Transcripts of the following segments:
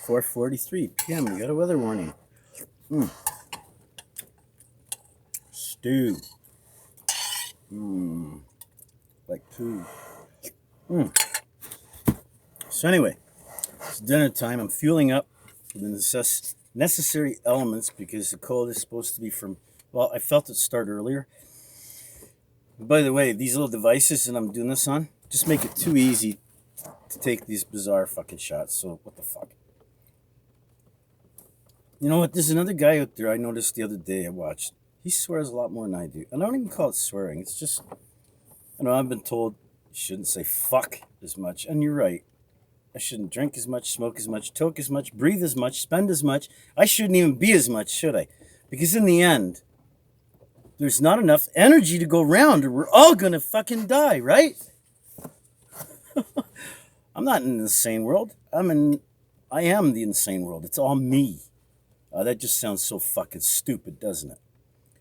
4:43 p.m. We got a weather warning. Stew. Like poo. So anyway, it's dinner time. I'm fueling up the necessary elements because the cold is supposed to be from, well, I felt it start earlier. By the way, these little devices that I'm doing this on just make it too easy to take these bizarre fucking shots. So what the fuck? You know what? There's another guy out there I noticed the other day I watched. He swears a lot more than I do. And I don't even call it swearing. It's just, I've been told you shouldn't say fuck as much. And you're right. I shouldn't drink as much, smoke as much, toke as much, breathe as much, spend as much. I shouldn't even be as much, should I? Because in the end, there's not enough energy to go around or we're all going to fucking die, right? I'm not in the insane world. I am the insane world. It's all me. That just sounds so fucking stupid, doesn't it?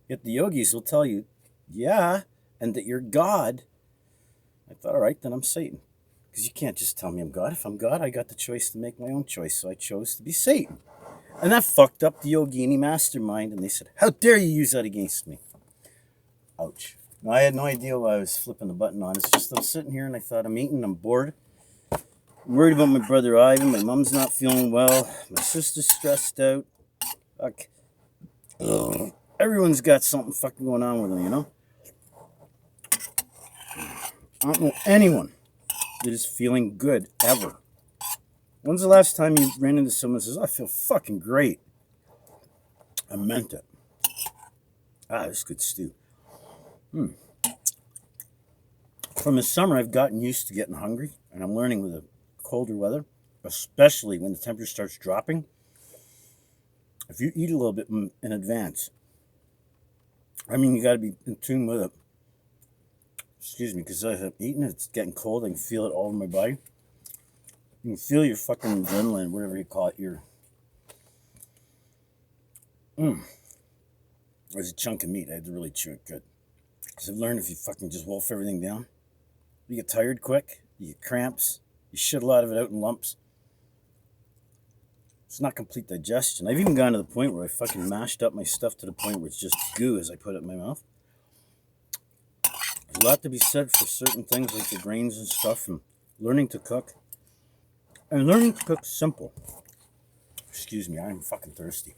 Yet the yogis will tell you, yeah, and that you're God. I thought, all right, then I'm Satan. Because you can't just tell me I'm God. If I'm God, I got the choice to make my own choice. So I chose to be Satan. And that fucked up the Yogini mastermind. And they said, how dare you use that against me? Ouch. Now, I had no idea why I was flipping the button on. It's just I'm sitting here and I thought I'm eating. I'm bored. I'm worried about my brother Ivan. My mom's not feeling well. My sister's stressed out. Fuck. Ugh. Everyone's got something fucking going on with them, you know? I don't know anyone that is feeling good, ever. When's the last time you ran into someone who says, I feel fucking great? I meant it. This is good stew. From the summer, I've gotten used to getting hungry, and I'm learning with the colder weather, especially when the temperature starts dropping. If you eat a little bit in advance, you got to be in tune with it. Excuse me, because I'm eating it, it's getting cold. I can feel it all over my body. You can feel your fucking adrenaline, whatever you call it. There's a chunk of meat. I had to really chew it good. Because I've learned if you fucking just wolf everything down, you get tired quick, you get cramps, you shit a lot of it out in lumps. It's not complete digestion. I've even gone to the point where I fucking mashed up my stuff to the point where it's just goo as I put it in my mouth. There's a lot to be said for certain things like the grains and stuff and learning to cook. And learning to cook simple. Excuse me, I'm fucking thirsty.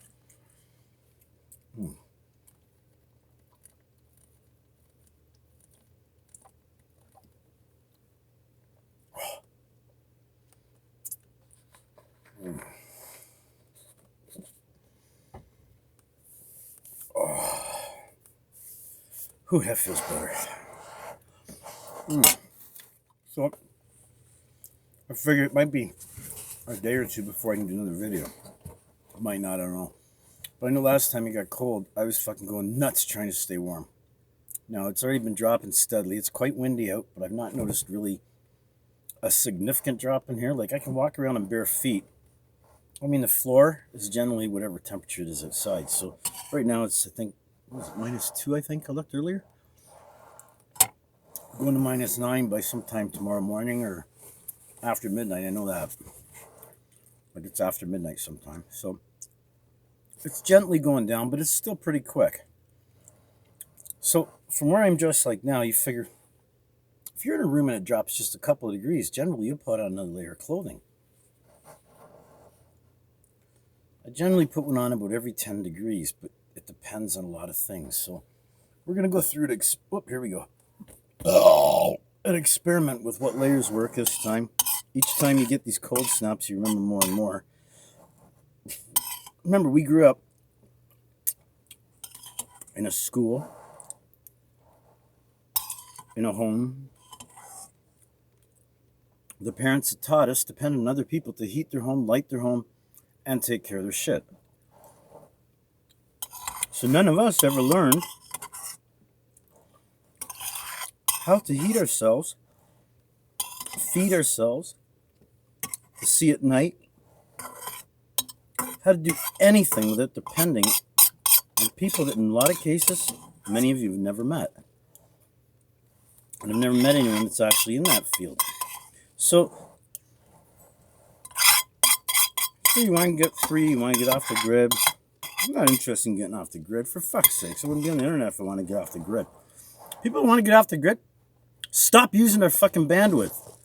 Ooh, that feels better. So, I figured it might be a day or two before I can do another video. Might not, I don't know. But I know last time it got cold, I was fucking going nuts trying to stay warm. Now, it's already been dropping steadily. It's quite windy out, but I've not noticed really a significant drop in here. Like, I can walk around in bare feet. The floor is generally whatever temperature it is outside. So, right now it's, I think, what was it, -2, I think I looked earlier? Going to -9 by sometime tomorrow morning or after midnight. I know that. Like it's after midnight sometime. So it's gently going down, but it's still pretty quick. So from where I'm just like now, you figure if you're in a room and it drops just a couple of degrees, generally you'll put on another layer of clothing. I generally put one on about every 10 degrees, but it depends on a lot of things. So we're going to go through it. Here we go. An experiment with what layers work this time. Each time you get these cold snaps, you remember more and more. Remember, we grew up in a school, in a home. The parents had taught us to depend on other people to heat their home, light their home, and take care of their shit. So none of us ever learned how to heat ourselves, feed ourselves, to see at night, how to do anything without depending on people that in a lot of cases, many of you have never met. And I've never met anyone that's actually in that field. So, You want to get free, you want to get off the grid. I'm not interested in getting off the grid. For fuck's sake, I wouldn't be on the internet if I want to get off the grid. People who want to get off the grid, stop using their fucking bandwidth.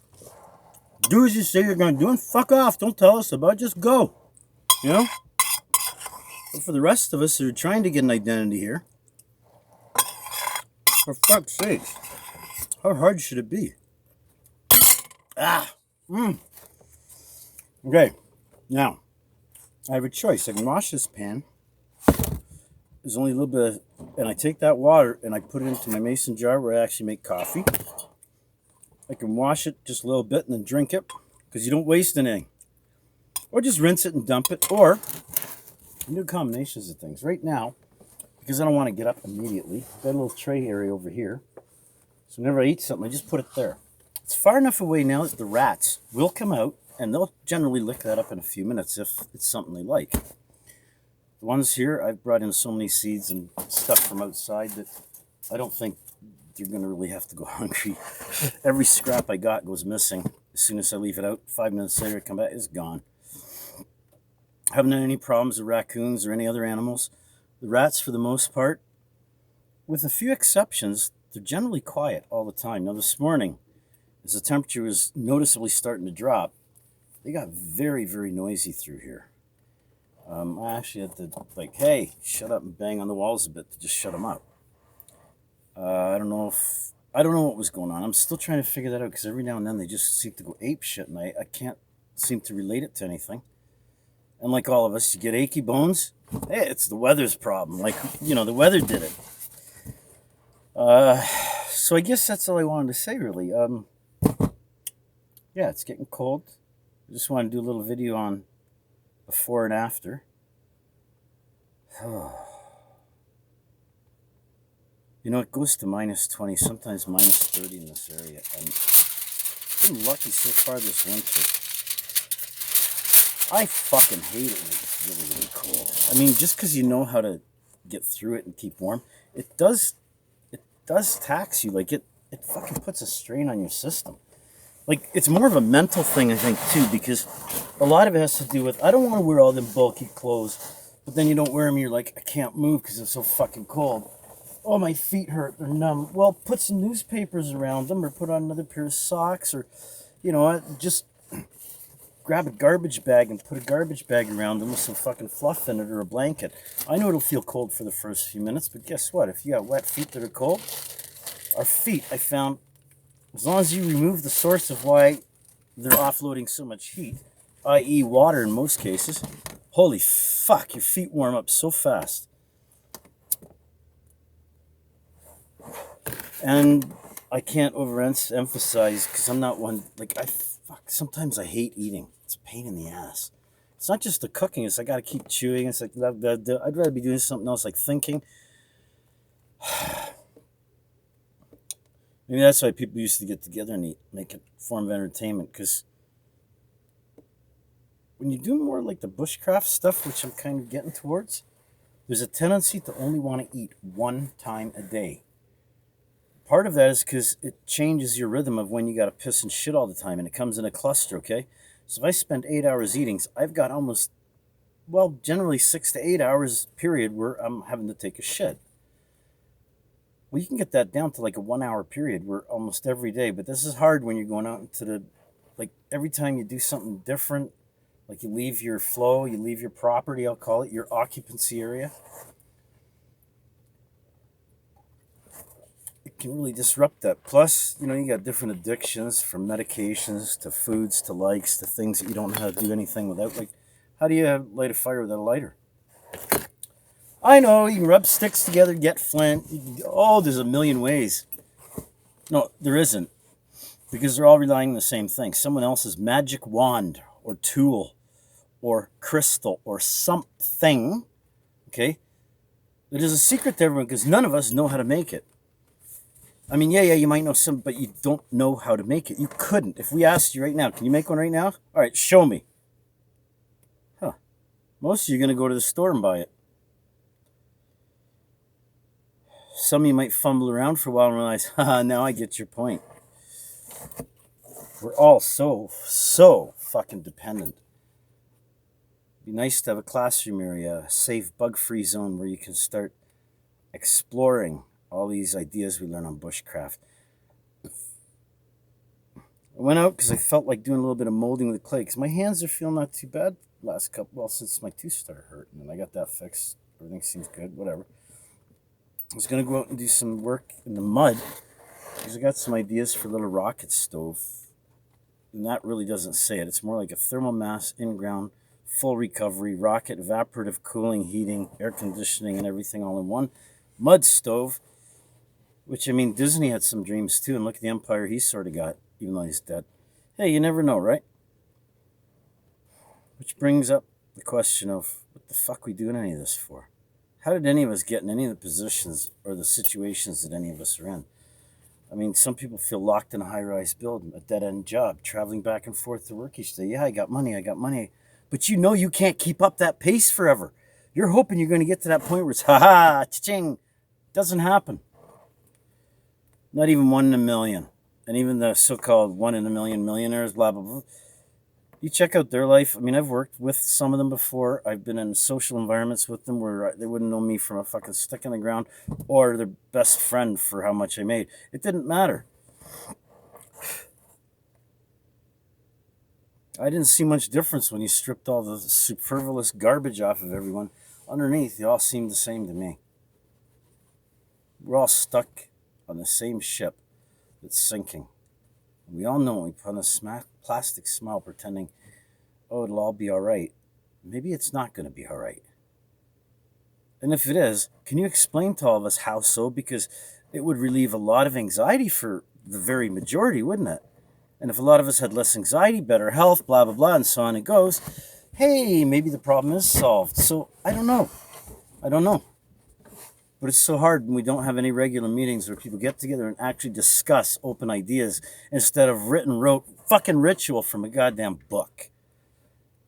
Do as you say you're going to do and fuck off. Don't tell us about it. Just go. You know? But for the rest of us who are trying to get an identity here, for fuck's sake, how hard should it be? Okay. Now, I have a choice. I can wash this pan. There's only a little bit, and I take that water and I put it into my mason jar where I actually make coffee. I can wash it just a little bit and then drink it, because you don't waste anything. Or just rinse it and dump it, or you do combinations of things. Right now, because I don't want to get up immediately, I've got a little tray area over here. So whenever I eat something, I just put it there. It's far enough away now that the rats will come out, and they'll generally lick that up in a few minutes if it's something they like. The ones here, I've brought in so many seeds and stuff from outside that I don't think you're going to really have to go hungry. Every scrap I got goes missing. As soon as I leave it out, 5 minutes later, I come back, it's gone. I haven't had any problems with raccoons or any other animals. The rats, for the most part, with a few exceptions, they're generally quiet all the time. Now, this morning, as the temperature was noticeably starting to drop, they got very, very noisy through here. I actually had to, like, hey, shut up and bang on the walls a bit to just shut them up. I don't know what was going on. I'm still trying to figure that out, because every now and then they just seem to go ape shit, and I can't seem to relate it to anything. And like all of us, you get achy bones. Hey, it's the weather's problem. Like, you know, the weather did it. So I guess that's all I wanted to say, really. Yeah, it's getting cold. I just want to do a little video on before and after. You know, it goes to minus 20, sometimes minus 30 in this area. And I've been lucky so far this winter. I fucking hate it when it's really, really cold. I mean, just because you know how to get through it and keep warm, it does tax you. Like, it fucking puts a strain on your system. Like, it's more of a mental thing, I think, too, because a lot of it has to do with, I don't want to wear all them bulky clothes, but then you don't wear them, you're like, I can't move because it's so fucking cold. Oh, my feet hurt, they're numb. Well, put some newspapers around them, or put on another pair of socks, or, you know, just grab a garbage bag and put a garbage bag around them with some fucking fluff in it, or a blanket. I know it'll feel cold for the first few minutes, but guess what? If you got wet feet that are cold, our feet, I found, as long as you remove the source of why they're offloading so much heat, i.e. water in most cases, holy fuck, your feet warm up so fast. And I can't overemphasize, because I'm not one, like, sometimes I hate eating. It's a pain in the ass. It's not just the cooking, it's I gotta keep chewing. It's like, I'd rather be doing something else, like thinking. Maybe that's why people used to get together and eat, make it a form of entertainment, because when you do more like the bushcraft stuff, which I'm kind of getting towards, there's a tendency to only want to eat one time a day. Part of that is because it changes your rhythm of when you got to piss and shit all the time, and it comes in a cluster, okay? So if I spend 8 hours eating, I've got almost, well, generally 6 to 8 hours period where I'm having to take a shit. Well, you can get that down to like a 1 hour period where almost every day, but this is hard when you're going out into the, like, every time you do something different, like you leave your flow, you leave your property, I'll call it, your occupancy area. It can really disrupt that. Plus, you know, you got different addictions, from medications to foods to likes to things that you don't know how to do anything without. Like, how do you light a fire without a lighter? I know, you can rub sticks together, get flint. There's a million ways. No, there isn't. Because they're all relying on the same thing. Someone else's magic wand or tool or crystal or something, okay? It is a secret to everyone, because none of us know how to make it. I mean, yeah, you might know some, but you don't know how to make it. You couldn't. If we asked you right now, can you make one right now? All right, show me. Huh. Most of you are going to go to the store and buy it. Some of you might fumble around for a while and realize, haha, now I get your point. We're all so fucking dependent. It'd be nice to have a classroom area, a safe, bug-free zone where you can start exploring all these ideas we learn on bushcraft. I went out because I felt like doing a little bit of molding with clay because my hands are feeling not too bad last couple, well, since my tooth started hurting, and I got that fixed. Everything seems good, whatever. I was going to go out and do some work in the mud because I got some ideas for a little rocket stove. And that really doesn't say it. It's more like a thermal mass, in-ground, full recovery, rocket, evaporative cooling, heating, air conditioning, and everything all in one mud stove. Which, I mean, Disney had some dreams too, and look at the empire he sort of got, even though he's dead. Hey, you never know, right? Which brings up the question of what the fuck we doing any of this for? How did any of us get in any of the positions or the situations that any of us are in? I mean, some people feel locked in a high-rise building, a dead-end job, traveling back and forth to work each day. Yeah, I got money. But you know you can't keep up that pace forever. You're hoping you're going to get to that point where it's, ha-ha, cha-ching. Doesn't happen. Not even 1 in a million. And even the so-called 1 in a million millionaires, blah, blah, blah. You check out their life. I mean, I've worked with some of them before. I've been in social environments with them where they wouldn't know me from a fucking stick in the ground or their best friend for how much I made. It didn't matter. I didn't see much difference when you stripped all the superfluous garbage off of everyone. Underneath, they all seemed the same to me. We're all stuck on the same ship that's sinking. We all know we put on a plastic smile pretending, oh, it'll all be all right. Maybe it's not going to be all right. And if it is, can you explain to all of us how so? Because it would relieve a lot of anxiety for the very majority, wouldn't it? And if a lot of us had less anxiety, better health, blah, blah, blah, and so on it goes, hey, maybe the problem is solved. So I don't know. But it's so hard when we don't have any regular meetings where people get together and actually discuss open ideas instead of rote fucking ritual from a goddamn book,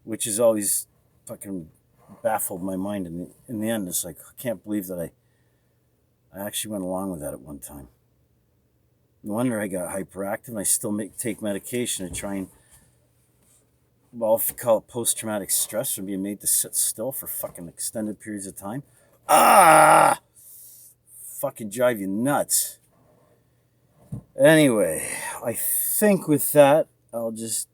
which has always fucking baffled my mind. In the end, it's like, I can't believe that I actually went along with that at one time. No wonder I got hyperactive and I still take medication to try and, well, if you call it post-traumatic stress from being made to sit still for fucking extended periods of time. Fucking drive you nuts. Anyway, I think with that, I'll just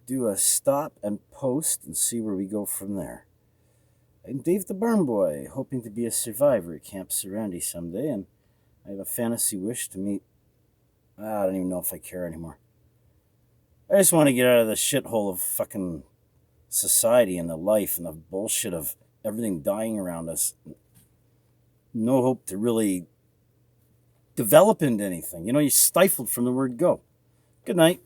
do a stop and post and see where we go from there. I'm Dave the Burn Boy, hoping to be a survivor at Camp Serenity someday, and I have a fantasy wish to meet... I don't even know if I care anymore. I just want to get out of the shithole of fucking society and the life and the bullshit of everything dying around us. No hope to really develop into anything. You know, you're stifled from the word go. Good night.